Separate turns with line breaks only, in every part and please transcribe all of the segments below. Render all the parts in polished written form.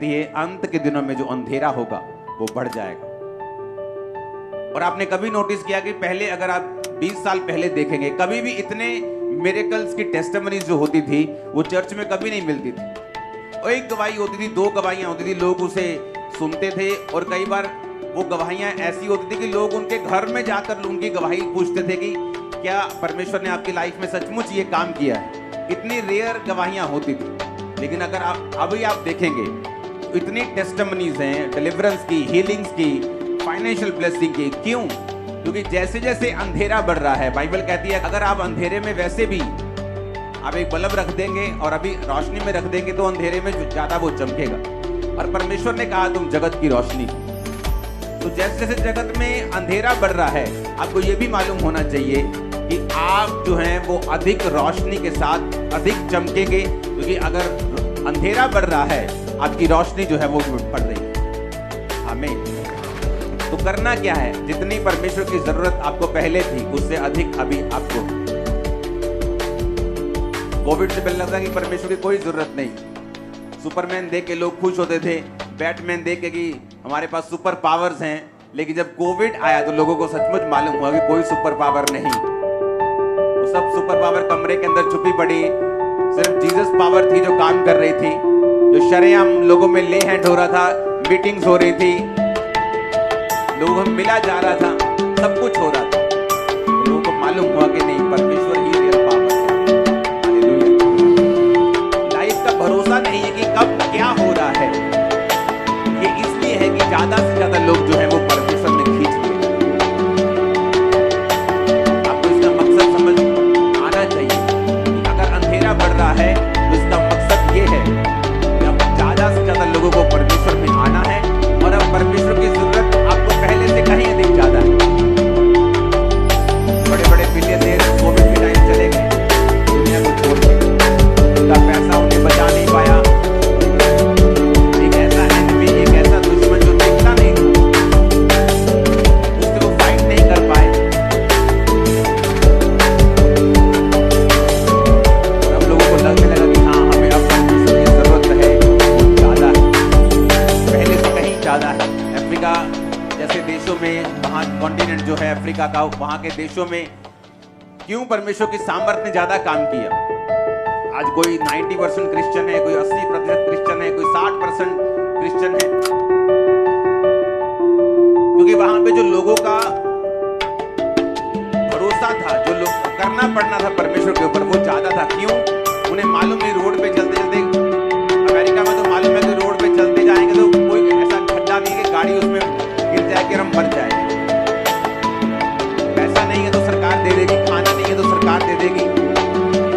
इसलिए अंत के दिनों में जो अंधेरा होगा वो बढ़ जाएगा। और आपने कभी नोटिस किया कि पहले अगर आप 20 साल पहले देखेंगे, कभी भी इतने मिरेकल्स की टेस्टिमनीज जो होती थी वो चर्च में कभी नहीं मिलती थी। और एक गवाही होती थी, 2 गवाहियां होती थी, लोग उसे सुनते थे। और कई बार वो गवाहियां ऐसी होती थी कि लोग उनके घर में जाकर उनकी गवाही पूछते थे कि क्या परमेश्वर ने आपकी लाइफ में सचमुच ये काम किया है। इतनी रेयर गवाहियां होती थी। लेकिन अगर आप अभी आप देखेंगे तो इतनी टेस्टिमनीज हैं, डिलीवरेंस की, हीलिंग्स की, फाइनेंशियल ब्लेसिंग की। क्यों? क्योंकि जैसे जैसे अंधेरा बढ़ रहा है, बाइबल कहती है अगर आप अंधेरे में वैसे भी आप एक बल्ब रख देंगे और अभी रोशनी में रख देंगे तो अंधेरे में ज्यादा वो चमकेगा। और परमेश्वर ने कहा तुम जगत की रोशनी। तो जैसे जैसे जगत में अंधेरा बढ़ रहा है, आपको ये भी मालूम होना चाहिए कि आप जो हैं वो अधिक रोशनी के साथ अधिक चमकेंगे। क्योंकि अगर अंधेरा बढ़ रहा है, आपकी रोशनी जो है वो बढ़ रही है। हमें तो करना क्या है? जितनी परमेश्वर की जरूरत आपको पहले थी उससे अधिक अभी आपको। कोविड से पहले लगता कि परमेश्वर की कोई जरूरत नहीं। सुपरमैन देख के लोग खुश होते थे, बैटमैन देख के कि हमारे पास सुपर पावर्स हैं। लेकिन जब कोविड आया तो लोगों को सचमुच मालूम हुआ कि कोई सुपर पावर नहीं। वो सब सुपर पावर कमरे के अंदर छुपी पड़ी। सिर्फ जीसस पावर थी जो काम कर रही थी, जो शरेआम लोगों में ले हैंड हो रहा था, मीटिंग्स हो रही थी, लोगों को मिला जा रहा था, सब कुछ हो रहा था। लोगों को मालूम हुआ कि नहीं, परमेश्वर ही रियल पावर है। हालेलुया। लाइफ का भरोसा नहीं है कि कब क्या हो रहा है। ये इसलिए है कि ज्यादा से ज्यादा लोग जो है वो परमेश्वर में खींच लिए। आपको इसका मकसद समझ आना चाहिए कि अगर अंधेरा बढ़ रहा है तो इसका मकसद ये है कि अब ज्यादा से ज्यादा लोगों को परमेश्वर में आना है। और अब परमेश्वर की जरूरत आपको पहले से कहीं अधिक ज्यादा है। बड़े बड़े बिलियनियर कोविड के टाइम चले गए, दुनिया को छोड़ के। उनका पैसा उन्हें बचा नहीं पाया। एक ऐसा एनिमी, एक ऐसा दुश्मन जो दिखता नहीं, उससे वो फाइट नहीं कर पाए। और अब लोगों को लगने लगा कि हाँ, हमें अब परमेश्वर की जरूरत है, वो ज्यादा है, पहले से कहीं ज्यादा है। अफ्रीका जैसे देशों में, वहाँ कॉन्टिनेंट जो है अफ्रीका का, वहाँ के देशों में क्यों परमेश्वर की सामर्थ ने ज्यादा काम किया? आज कोई 90% क्रिश्चियन है, कोई 80% क्रिश्चियन है, कोई 60% क्रिश्चियन है। क्योंकि वहां पे जो लोगों का भरोसा था, जो लोग करना पड़ना था परमेश्वर के ऊपर, वो ज्यादा था। क्यों? उन्हें मालूम नहीं, रोड पे चलते चलते, अमेरिका में तो मालूम है कि रोड पे चलते जाएंगे तो कोई ऐसा खड्डा नहीं कि गाड़ी उसमें गिर जाएगी और हम मर जाएंगे। पैसा नहीं है तो सरकार दे देगी, खाना नहीं है तो सरकार दे देगी।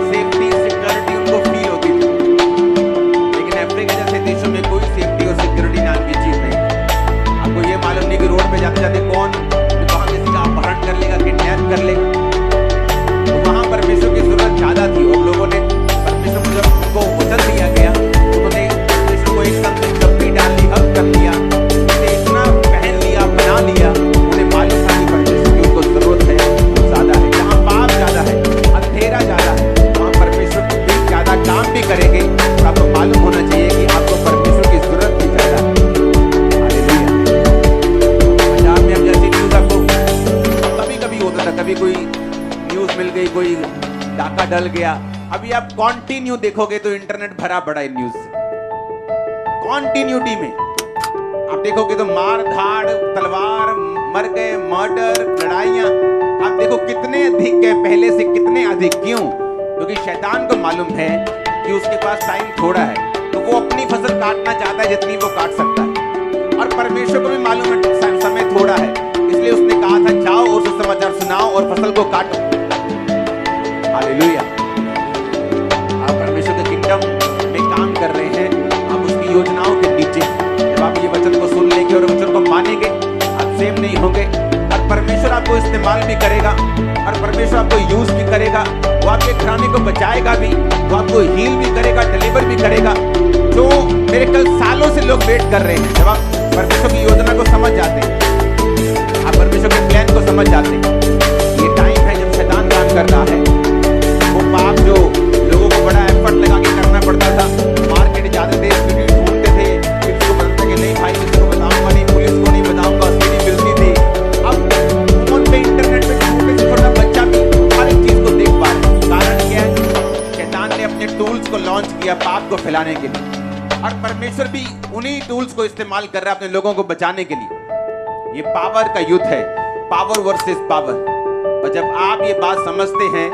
सेफ्टी, सिक्योरिटी उनको फील होती थी। लेकिन अफ्रीका जैसे देशों में कोई सेफ्टी और सिक्योरिटी नाम की चीज नहीं। आपको ये मालूम नहीं कि रोड पे जाते जाते कौन वहां किसी का अपहरण कर लेगा, किडनैप कर लेगा। तो वहां परमेश्वर की जरूरत ज्यादा थी। और लोगों ने परमेश्वर को जब उनको वचन दिया गया, उन्होंने परमेश्वर को एक संग चप्पी डाल ली, हक कर लिया, इतना पहन लिया, बना लिया। उन्हें मालूम था कि परमेश्वर की उनको जरूरत है, वो ज्यादा है। जहाँ पाप ज्यादा है, अंधेरा ज्यादा है, वहाँ परमेश्वर भी ज्यादा काम भी करेंगे। और आपको मालूम होना चाहिए कि आपको परमेश्वर की जरूरत भी ज्यादा है। हालेलुया। पंजाब में अब जैसी न्यूज आपको कभी कभी होता था, कभी कोई न्यूज मिल गई, कोई डाका डल गया। अभी आप कॉन्टिन्यू देखोगे तो इंटरनेट भरा पड़ा है न्यूज से। कॉन्टिन्यूटी में आप देखोगे तो मार धाड़, तलवार, मर गए, मर्डर, लड़ाइयां। आप देखो कितने अधिक है, पहले से कितने अधिक। क्यों? क्योंकि शैतान को मालूम है कि उसके पास टाइम थोड़ा है, तो वो अपनी फसल काटना चाहता है जितनी वो काट सकता है। और परमेश्वर को भी मालूम है समय थोड़ा है, इसलिए उसने कहा था जाओ और सुसमाचार सुनाओ और फसल को काटो। हालेलुया। आप परमेश्वर के किंगडम में काम कर रहे हैं, आप उसकी योजनाओं के नीचे। जब आप ये वचन को सुन लेंगे और वचन को मानेंगे, आप सेम नहीं होंगे। और परमेश्वर आपको इस्तेमाल भी करेगा और परमेश्वर आपको यूज भी करेगा। वो आपके घराने को बचाएगा भी, वो आपको हील भी करेगा, डिलीवर भी करेगा। जो मेरे कल सालों से लोग वेट कर रहे हैं, जब आप परमेश्वर की योजना को समझ जाते हैं, आप परमेश्वर के प्लान को समझ जाते हैं। ये टाइम है जब शैतान काम कर रहा है। वो पाप जो लोगों को बड़ा एफर्ट लगा के करना पड़ता था, मार्केट जाते थे, ढूंढते थे, फिर को फैलाने के लिए। और परमेश्वर भी उन्हीं टूल्स को इस्तेमाल कर रहा है अपने लोगों को बचाने के लिए। ये पावर का युद्ध है, पावर वर्सेस पावर। और जब आप ये बात समझते हैं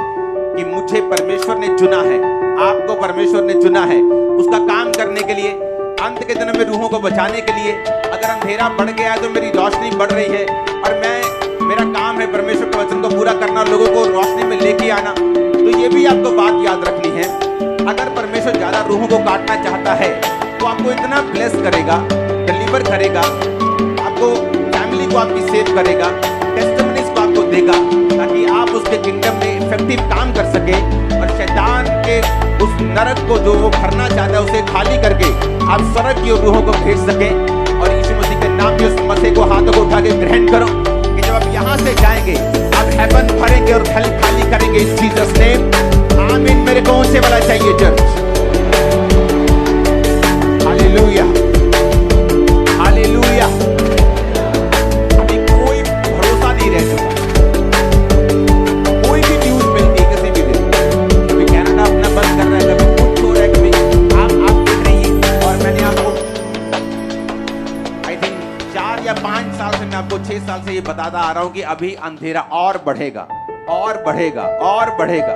कि मुझे परमेश्वर ने चुना है, आपको परमेश्वर ने चुना है उसका काम करने के लिए, अंत के दिनों में रूहों को बचाने के लिए। अगर अंधेरा बढ़ गया है तो मेरी रोशनी बढ़ रही है, और मेरा काम है परमेश्वर के वचन को पूरा करना, लोगों को रोशनी में लेके आना। तो ये भी आपको बात याद रखनी है, अगर परमेश्वर ज्यादा रूहों को काटना चाहता है तो आपको इतना ब्लेस करेगा, डिलीवर करेगा, आपको फैमिली को आपकी सेव करेगा, टेस्टिमनीज को आपको देगा, ताकि आप उसके किंगडम में इफेक्टिव काम कर सके और शैतान के उस नरक को जो वो भरना चाहता है उसे खाली करके आप स्वर्ग की रूहों को भेज सके। और यीशु मसीह के नाम में उस मसीह को हाथों को उठा के ग्रहण करो कि जब आप यहाँ से जाएंगे आप हेवन भरेंगे और खाली करेंगे इन जीसस नेम। आमीन। मेरे को ऊंचे वाला चाहिए चर्च। Hallelujah, hallelujah. अभी कोई भरोसा नहीं रह चुका, कोई भी न्यूज मिलती है किसी भी दिन, कभी कनाडा अपना बंद कर रहा है, कभी कुछ हो रहा है, कभी आप देख रही हैं। और मैंने आपको आई थिंक 4 या 5 साल से, मैं आपको 6 साल से ये बताता आ रहा हूं कि अभी अंधेरा और बढ़ेगा और बढ़ेगा और बढ़ेगा,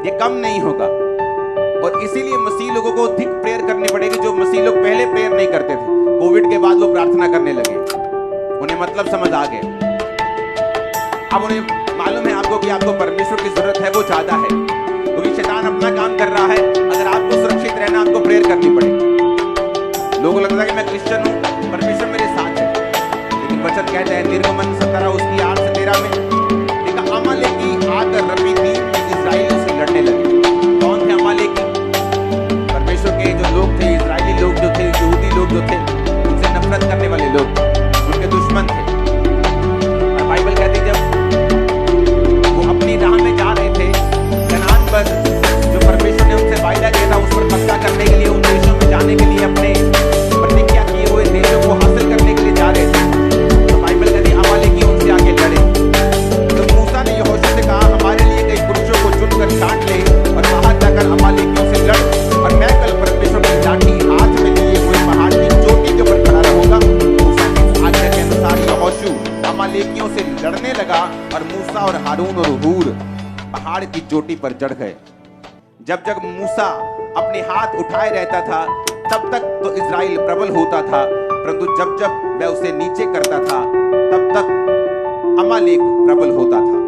ये कम नहीं होगा। और इसीलिए मसीह लोगों को अधिक प्रेयर करनी पड़ेगी, जो मसीह लोग पहले प्रेयर नहीं करते थे। कोविड के बाद वो प्रार्थना करने लगे, उन्हें मतलब समझ आ गए। अब उन्हें मालूम है आपको कि आपको परमेश्वर की जरूरत है, वो चाहता है, क्योंकि शैतान अपना काम कर रहा है। अगर आपको सुरक्षित रहना, आपको प्रेयर करनी पड़ेगी। लोगों को लगता है कि मैं क्रिश्चियन हूँ, परमेश्वर मेरे साथ है, लेकिन वचन कहते हैं निर्गमन 17 उसकी 8 से 13 में, देखा अमालेकी आकर रफीदीम में इस्राएलियों से लड़ने लगे। कौन थे अमालेकी? परमेश्वर के जो लोग थे, इस्राएली लोग जो थे, यहूदी लोग जो थे, उनसे नफरत करने वाले लोग, उनके दुश्मन थे। और बाइबल कहती है जब वो अपनी राह में जा रहे थे, कनान पर जो परमेश्वर ने उनसे वायदा किया था उस पर कब्जा करने के लिए, उन देशों में जाने के लिए, अपने प्रतिज्ञा किए हुए देशों को हासिल करने के लिए जा रहे थे। तो बाइबल कहती है अमालेकी उनसे आगे लड़े। तो मूसा ने यहोशू से कहा हमारे लिए कई पुरुषों को चुनकर छांट ले और बाहर जाकर अमालेकियों से लड़, और मैं कल परमेश्वर की लाठी हाथ में लिए हुए पहाड़ की चोटी के ऊपर खड़ा रहूंगा। मूसा की आज्ञा के अनुसार यहोशू अमालेकियों से लड़ने लगा, और मूसा और हारून और हूर पहाड़ की चोटी पर चढ़ गए। जब जब मूसा अपने हाथ उठाए रहता था तब तक तो इस्राएल प्रबल होता था, परंतु जब जब वह उसे नीचे करता था तब तक अमालेक प्रबल होता था।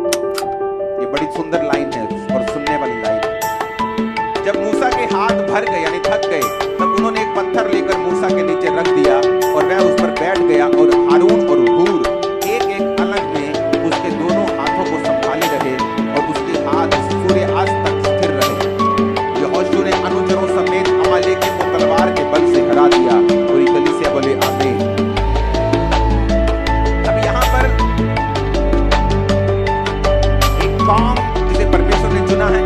ये बड़ी सुंदर लाइन है और सुनने वाली लाइन है। जब मूसा के हाथ भर गए यानी थक गए, तब उन्होंने एक पत्थर लेकर मूसा के नीचे रख दिया और वह उस पर बैठ गया, और हारून और हूर एक एक अलग में उसके दोनों हाथों को संभाले रहे और उसके हाथ सूर्यास्त तक स्थिर रहे। यहोशू ने अनुचरों समेत अमालेकियों को तलवार के बल से हरा दिया। पूरी कलीसिया बोले आमीन। अब यहाँ पर एक काम जिसे परमेश्वर ने चुना है,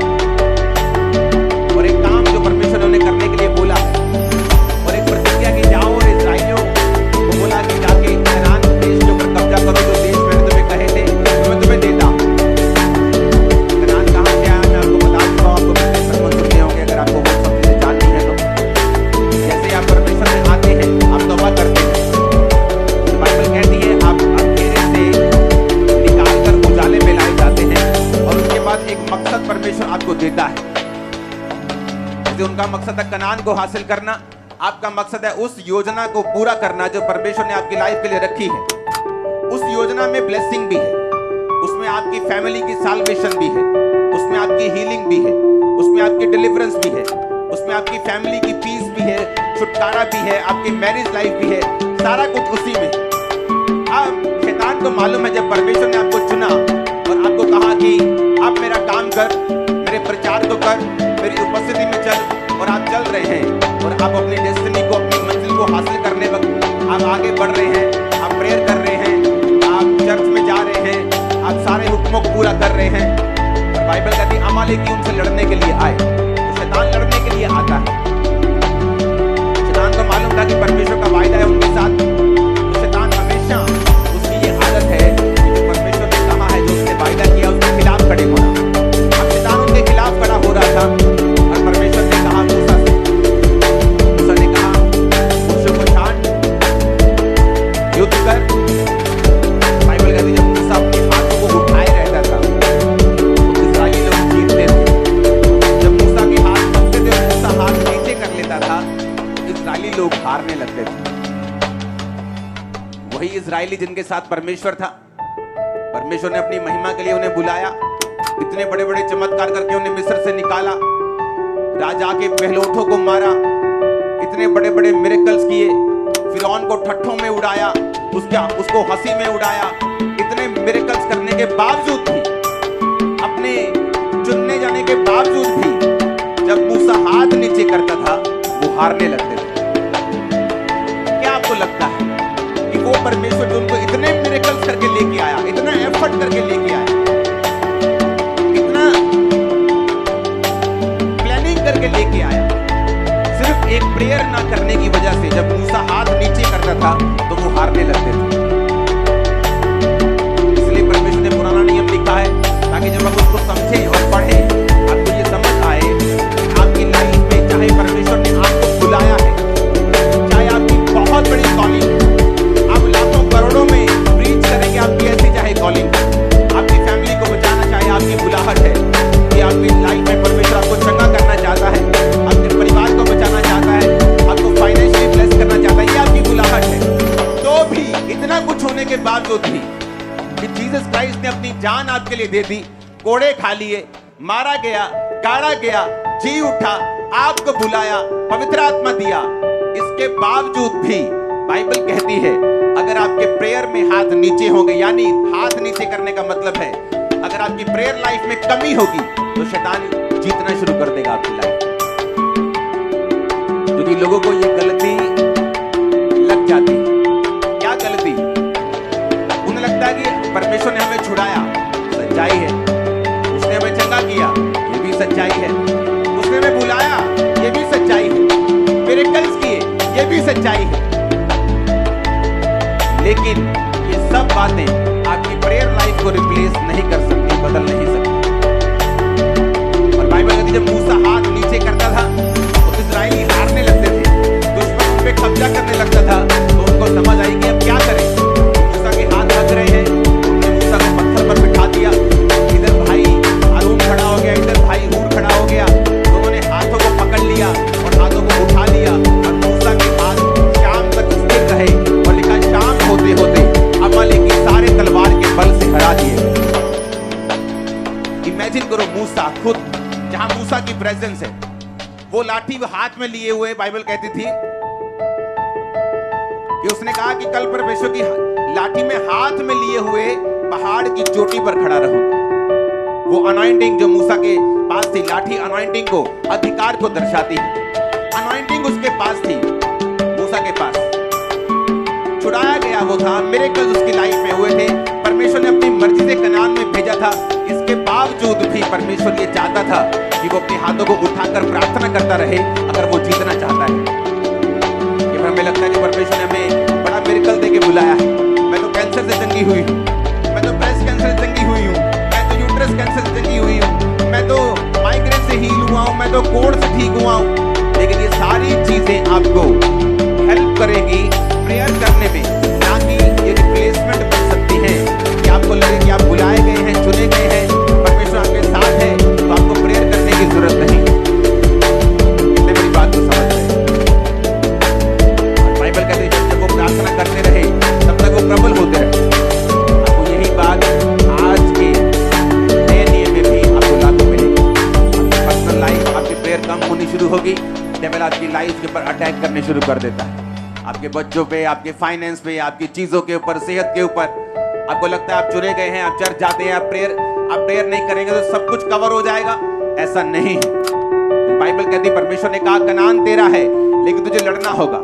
और एक काम जो परमेश्वर ने उन्हें करने के लिए बोला है, और एक प्रतिज्ञा की जाओ और इस्राएलियों को बोला कि जाके कनान देश के ऊपर कब्जा करो, जो देश मैंने तुम्हें कहे थे मैं तुम्हें देता। कनान कहाँ से आया मैं आपको बता दूंगा, आपको कितने संबंध सुनने होंगे अगर आपको वो सब चीजें जाननी है तो। जैसे आप परमेश्वर में आते हैं, आप तौबा करते हैं, तो बाइबल कहती है आप अंधेरे से निकाल कर उजाले में लाए जाते हैं, और उसके बाद एक मकसद परमेश्वर आपको देता है। जैसे उनका मकसद है कनान को हासिल करना, आपका मकसद है उस योजना को पूरा करना जो परमेश्वर ने आपकी लाइफ के लिए रखी है। उस योजना में ब्लेसिंग भी है, उसमें आपकी फैमिली की साल्वेशन भी है, उसमें आपकी हीलिंग भी है, उसमें आपकी डिलीवरेंस भी है, उसमें आपकी फैमिली की पीस भी है, छुटकारा भी है, आपकी मैरिज लाइफ भी है, सारा कुछ उसी में। अब शैतान को मालूम है जब परमेश्वर ने आपको चुना और आपको कहा कि आप मेरा काम कर, मेरे प्रचार को कर, मेरी उपस्थिति में चल, और आप चल रहे हैं और आप अपनी डेस्टिनी को, अपनी मंजिल को हासिल करने वक्त आप आगे बढ़ रहे हैं, आप प्रेयर कर रहे हैं, आप चर्च में जा रहे हैं, आप सारे हुक्मों को पूरा कर रहे हैं। और बाइबल कहती है अमालेकी उनसे लड़ने के लिए आए। तो शैतान लड़ने के लिए आता है। शैतान को मालूम था कि परमेश्वर का वायदा है उनके साथ, तो शैतान हमेशा उसकी ये आदत है कि जो परमेश्वर ने कहा है, जो उसने वायदा किया उसके खिलाफ खड़े होना। अब शैतान उनके खिलाफ खड़ा हो रहा था, और परमेश्वर ने कहा मूसा से इजरायली जिनके साथ परमेश्वर था, परमेश्वर ने अपनी महिमा के लिए उन्हें बुलाया, इतने बड़े बड़े चमत्कार करके उन्हें मिस्र से निकाला, राजा के पहलौठों को मारा, इतने बड़े बड़े मिरेकल्स किए, फिरौन को ठट्ठों में उड़ाया, उसको हंसी में उड़ाया। इतने मिरेकल्स करने के बावजूद भी, अपने चुनने जाने के बावजूद भी, जब मूसा हाथ नीचे करता था वो हारने लगते थे। क्या आपको लगता है कि वो परमेश्वर जो उनको इतने मिरेकल्स करके लेके आया, इतना एफर्ट करके लेके आया, इतना प्लानिंग करके लेके आया, सिर्फ एक प्रेयर ना करने की वजह से जब मूसा हाथ नीचे करता था तो वो हारने लगते थे। इसलिए परमेश्वर ने पुराना नियम लिखा है ताकि जब आप उसको समझें और पढ़ें, आपको ये समझ आए कि आपकी लाइफ में चाहे परमेश्वर ने आपको बुलाया है, चाहे आपकी बहुत बड़ी कॉलिंग, आप लाखों करोड़ों में रीच करेंगे आपकी ऐसी चाहे कॉलिंग, आपकी फैमिली को बचाना चाहे आपकी बुलाहट है, कि आपकी लाइफ में परमेश्वर आपको चंगा करना चाहता है, आपके परिवार को बचाना चाहता है, आपको फाइनेंशियली ब्लेस करना चाहता है, ये आपकी बुलाहट है। तो भी इतना कुछ होने के बावजूद भी कि जीसस क्राइस्ट ने अपनी जान आपके लिए दे दी, कोड़े खा लिए, मारा गया, गाड़ा गया, जी उठा, आपको बुलाया, पवित्र आत्मा दिया, इसके बावजूद भी बाइबल कहती है अगर आपके प्रेयर में हाथ नीचे होंगे, यानी हाथ नीचे करने का मतलब है अगर आपकी प्रेयर लाइफ में कमी होगी तो शैतान जीतना शुरू कर देगा आपकी लाइफ। क्योंकि लोगों को ये गलती लग जाती है। क्या गलती? उन्हें लगता है कि परमेश्वर ने हमें छुड़ाया, सच्चाई है, उसने हमें चंगा किया, ये भी सच्चाई है, उसने हमें बुलाया, ये भी सच्चाई है, मिरेकल्स किए, ये भी सच्चाई है। लेकिन ये सब बातें आपकी प्रेयर लाइफ को रिप्लेस नहीं कर सकती, बदल नहीं सकती। और बाइबल कहती जब मूसा हाथ नीचे करता था तो इस्राएली हारने लगते थे, दुश्मन उन पे कब्जा करने लगता था, तो उनको समझ आई कि अब क्या करें। मूसा के हाथ थक रहे हैं, उन्होंने मूसा को पत्थर पर बिठा दिया, इधर भाई हारून खड़ा हो गया, इधर भाई हूर खड़ा हो गया, दोनों ने हाथों को पकड़ लिया और हाथों को उठा लिया और मूसा के हाथ शाम तक स्थिर रहे और लिखा शाम होते होते अमालेकी सारे तलवार के बल से हरा दिए। इमेजिन करो मूसा खुद, जहां मूसा की प्रेजेंस है, वो लाठी वो हाथ में लिए हुए, बाइबल कहती थी कि उसने कहा कि कल परमेश्वर की लाठी में हाथ में लिए हुए पहाड़ की चोटी पर खड़ा रहूंगा। वो अनॉइंटिंग जो मूसा के पास थी, लाठी अनॉइंटिंग को, अधिकार को दर्शाती है। अनॉइंटिंग उसके पास थी, मूसा के पास छुड़ाया गया वो था, मिरेकल्स उसकी लाइफ में हुए थे, परमेश्वर ने अपनी मर्जी से कनान में भेजा था। इसके बावजूद भी परमेश्वर ये चाहता था कि वो अपने हाथों को उठाकर प्रार्थना करता रहे अगर वो जीतना चाहता है। ये हमें लगता है कि परमेश्वर ने हमें बड़ा मिरेकल देके बुलाया है। मैं तो कैंसर से जंगी हुई हूँ, मैं तो ब्रेस्ट कैंसर से जंगी हुई हूँ, मैं तो यूट्रस कैंसर से जंगी हुई हूँ, मैं तो माइग्रेन से हील हुआ हूँ, मैं तो कोढ़ से ठीक हुआ हूँ। लेकिन ये सारी चीजें आपको हेल्प करेगी प्रेयर करने में, ना कि ये रिप्लेसमेंट बन सकती है कि आपको लगे कि आप बुलाए गए हैं, चुने गए हैं, परमेश्वर आपके साथ है, तो आपको प्रेयर करने की जरूरत नहीं। इसलिए मेरी बात को समझ रहे हैं। बाइबल कहती है जब वो प्रार्थना करते रहे तब तक वो प्रबल होते रहे। आपको यही बात आज के नए नियम में भी आपको लागू मिलेगी। आपकी पर्सनल लाइफ, आपकी प्रेयर कम होनी शुरू होगी, डेविल आपकी लाइफ के ऊपर अटैक करने शुरू कर देता है, आपके बच्चों पे, आपके फाइनेंस पे, आपकी चीजों के ऊपर, सेहत के ऊपर। आपको लगता है आप चुने गए हैं, आप चर्च जाते हैं, आप प्रेयर नहीं करेंगे तो सब कुछ कवर हो जाएगा, ऐसा नहीं है। बाइबल कहती है परमेश्वर ने कहा कनान तेरा है लेकिन तुझे लड़ना होगा।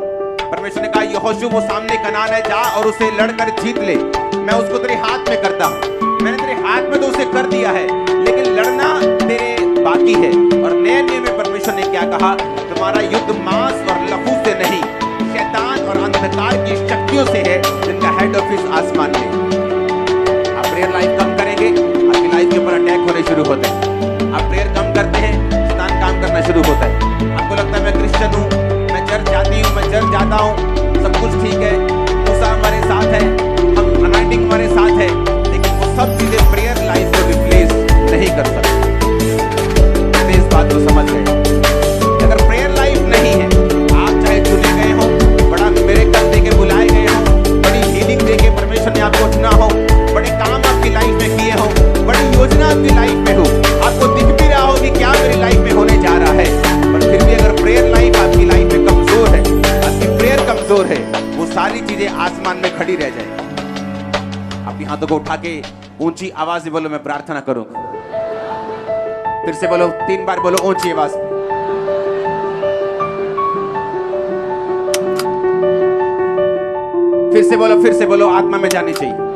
परमेश्वर ने कहा यहोशू वो सामने कनान है, जा और उसे लड़कर जीत ले, मैं उसको तेरे हाथ में करता हूँ। मैंने तेरे हाथ में तो उसे कर दिया है, लेकिन लड़ना तेरे बाकी है। और नए नियम में परमेश्वर ने क्या कहा, तुम्हारा युद्ध मांस और लहू से नहीं, शैतान और अंधकार की शक्तियों से है, जिनका हेड ऑफिस आसमान में। आप प्रेयर लाइफ कम करेंगे, आपकी लाइफ के ऊपर अटैक होने शुरू होते हैं। आप प्रेयर कम करते हैं, शैतान काम करना शुरू होता है। आपको लगता है मैं क्रिश्चियन हूँ, मैं चर्च जाती हूँ, मैं चर्च जाता हूँ, सब कुछ ठीक है, मूसा हमारे साथ है, हम अनॉइंटिंग हमारे साथ है, लेकिन वो सब चीजें प्रेयर लाइफ को रिप्लेस नहीं कर सकती। इस बात को समझ गए। अगर प्रेयर लाइफ नहीं है, आप चाहे चुने गए हो, बड़ा मिरेकल देके बुलाए गए हो, बड़ी हीलिंग देके आसमान में खड़ी रह जाएगी। अपनी हाथों को उठा के ऊंची आवाज से बोलो, मैं प्रार्थना करूंगा। फिर से बोलो, 3 बार बोलो ऊंची आवाज में। फिर से बोलो, आत्मा में जानी चाहिए।